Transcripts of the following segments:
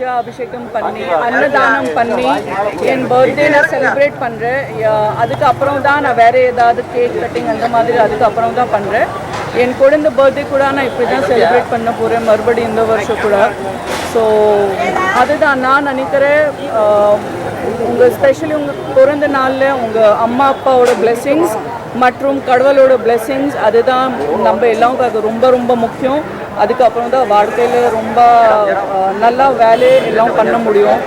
அபிஷேகம் பண்ணி அன்னதானம் பண்ணி என் பர்த்டே நான் செலிப்ரேட் பண்ணுறேன். அதுக்கப்புறம் தான் நான் வேறு ஏதாவது கேக் கட்டிங் அந்த மாதிரி அதுக்கப்புறம் தான் பண்ணுறேன். என் குழந்தை பர்த்டே கூட நான் இப்படி தான் செலிப்ரேட் பண்ண போகிறேன் மறுபடியும் இந்த வருஷம் கூட. ஸோ அதுதான் நான் நினைக்கிறேன். உங்கள் ஸ்பெஷலி உங்கள் பிறந்த நாளில் உங்கள் அம்மா அப்பாவோட பிளெஸ்ஸிங்ஸ் மற்றும் கடவுளோட பிளெஸ்ஸிங்ஸ் அதுதான் நம்ம எல்லாருக்கும் ரொம்ப ரொம்ப முக்கியம். அதுக்கப்புறம் தான் வாழ்க்கையில் ரொம்ப நல்லா வேலை எல்லாம் பண்ண முடியும்.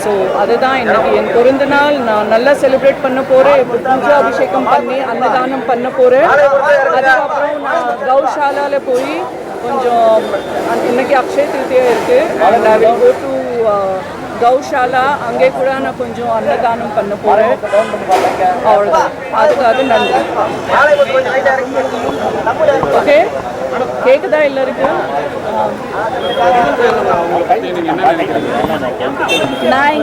ஸோ அதுதான் இன்றைக்கி என் பிறந்த நாள் நான் நல்லா செலிப்ரேட் பண்ண போகிறேன். இப்போ பூஜா அபிஷேகம் பண்ணி அன்னதானம் பண்ண போகிறேன். அதுக்கப்புறம் நான் கௌஷாலாவில் போய் கொஞ்சம் இன்றைக்கி அக்ஷய திருத்தியாக இருக்குது. நான் வில் கோ டு கௌஷாலா அங்கே கூட நான் கொஞ்சம் அன்னதானம் பண்ண போகிறேன். அவ்வளோதான். அதுக்காக நன்றி. ஓகே, கேட்குதா எல்லாருக்கும்? நான்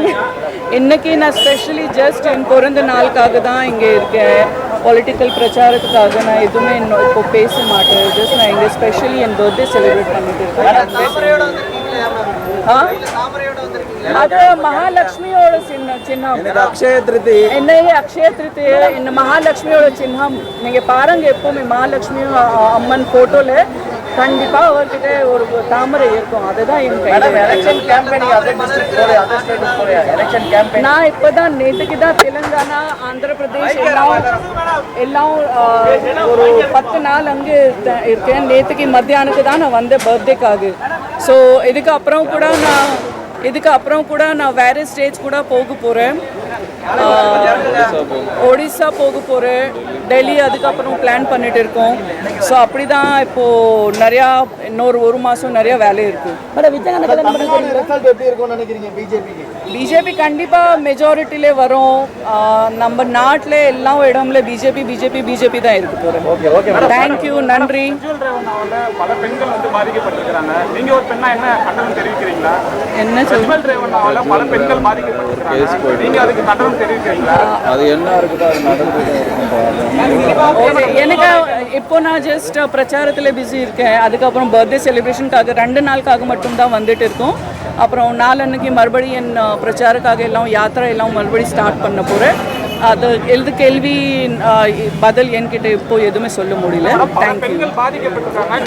இன்னைக்கு நான் ஸ்பெஷலி ஜஸ்ட் என் பிறந்த நாளுக்காக தான் இங்கே இருக்கேன். பொலிட்டிக்கல் பிரச்சாரத்துக்காக நான் எதுவுமே இப்போ பேச மாட்டேன். ஜஸ்ட் நான் இங்கே ஸ்பெஷலி என் பர்த்டே செலிப்ரேட் பண்ணிட்டு இருக்கேன். அது மகாலட்சுமியோட சின்னம். அக்ஷய திருதி என்னையே அக்ஷய திருதி இந்த மகாலட்சுமியோட சின்னம் நீங்க பாருங்க. எப்பவுமே மகாலட்சுமி அம்மன் போட்டோல கண்டிப்பா அவர்கிட்ட ஒரு தாமரை இருக்கும். அதுதான் என் நான் இப்பதான் நேற்றுக்கு தான் தெலுங்கானா ஆந்திர பிரதேஷ் எல்லாம் ஒரு 10 நாள் அங்கே இருக்கேன். நேற்றுக்கு மத்தியானத்துக்கு தான் நான் வந்தேன் பர்த்டேக்காக. ஸோ இதுக்கப்புறம் கூட நான் வேறு ஸ்டேட்ஸ் கூட போக போகிறேன். ஒடிசா போக போகிறேன், டெல்லி அதுக்கப்புறம் பிளான் பண்ணிட்டு இருக்கோம். ஸோ அப்படி தான் இப்போது நிறையா இன்னொரு 1 மாதம் நிறையா வேலை இருக்குது. பிஜேபி கண்டிப்பாக மெஜாரிட்டிலே வரும். நம்ம நாட்டில் எல்லா இடம்ல பிஜேபி தான் இருக்க போகிறேன். தேங்க்யூ, நன்றி. பல பெண்கள் வந்து பாதிக்கப்பட்டிருக்கிறாங்க. நீங்க ஒரு பெண்ணா என்ன கண்டனம் தெரிவிக்கிறீங்களா? என்ன சொல்றீங்க? பல பெண்கள் பாதிக்கப்பட்டிருக்கிறாங்க. நீங்க அதுக்கு கண்டனம் தெரிவிக்கிறீங்களா? அது என்ன இருக்குதோ அது நடந்துட்டு எனக்கு இப்போ நான் ஜஸ்ட் பிரச்சாரத்தில் பிஸி இருக்கேன். அதுக்கப்புறம் பர்த்டே செலிப்ரேஷனுக்காக 2 நாளுக்காக மட்டும்தான் வந்துட்டு இருக்கோம். அப்புறம் நாளன்னைக்கு மறுபடியும் என் பிரச்சாரக்காக எல்லாம் யாத்திரை எல்லாம் மறுபடியும் ஸ்டார்ட் பண்ண போகிறேன். அது எழுது கேள்வி பதில் என்கிட்ட இப்போ எதுவுமே சொல்ல முடியல. தேங்க்யூ.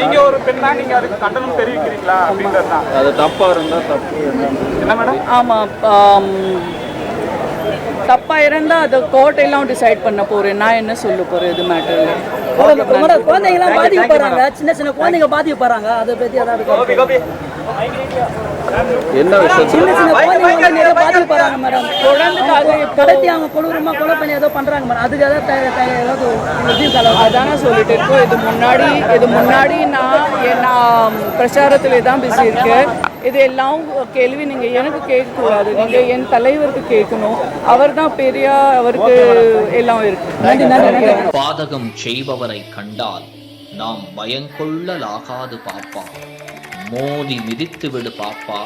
நீங்க ஒரு பெண்ணா நீங்க அதுக்கு கண்டனம் தெரிவிக்கிறீங்களா? அது தப்பா இருந்தா தப்பு என்ன மேடம்? ஆமாம், தப்பாக இருந்தால் அது கோர்ட் எல்லாம் டிசைட் பண்ண போகிறேன். நான் என்ன சொல்ல போகிறேன் இது மேட்டரில். குழந்தைங்களாம் பாதிக்கப்படுறாங்க, சின்ன குழந்தைங்க பாதிக்கப்படுறாங்க. அதை பற்றி அதாவது என்ன விஷயம்? சின்ன குழந்தைங்க பாதிக்கப்படுறாங்க மேடம். கடத்தி அவங்க கொலை பண்ணி ஏதோ பண்ணுறாங்க மேடம். அதுக்கு ஏதாவது அதானே சொல்லிட்டு இருக்கோம். இது முன்னாடி நான் பிரச்சாரத்திலே தான் பிஸி இருக்கேன். இது எல்லாம் கேள்வி நீங்கள் எனக்கு கேட்கக்கூடாது, நீங்கள் என் தலைவருக்கு கேட்கணும். அவர் தான் பெரிய, அவருக்கு எல்லாம் இருக்கு. பாதகம் செய்பவரை கண்டால் நாம் பயங்கொள்ளலாகாது பாப்பா. மோதி மிதித்து விடு பாப்பா,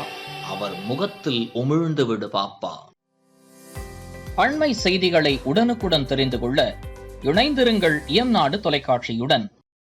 அவர் முகத்தில் உமிழ்ந்து விடு பாப்பா. அண்மை செய்திகளை உடனுக்குடன் தெரிந்து கொள்ள இணைந்திருங்கள் இயம்நாடு தொலைக்காட்சியுடன்.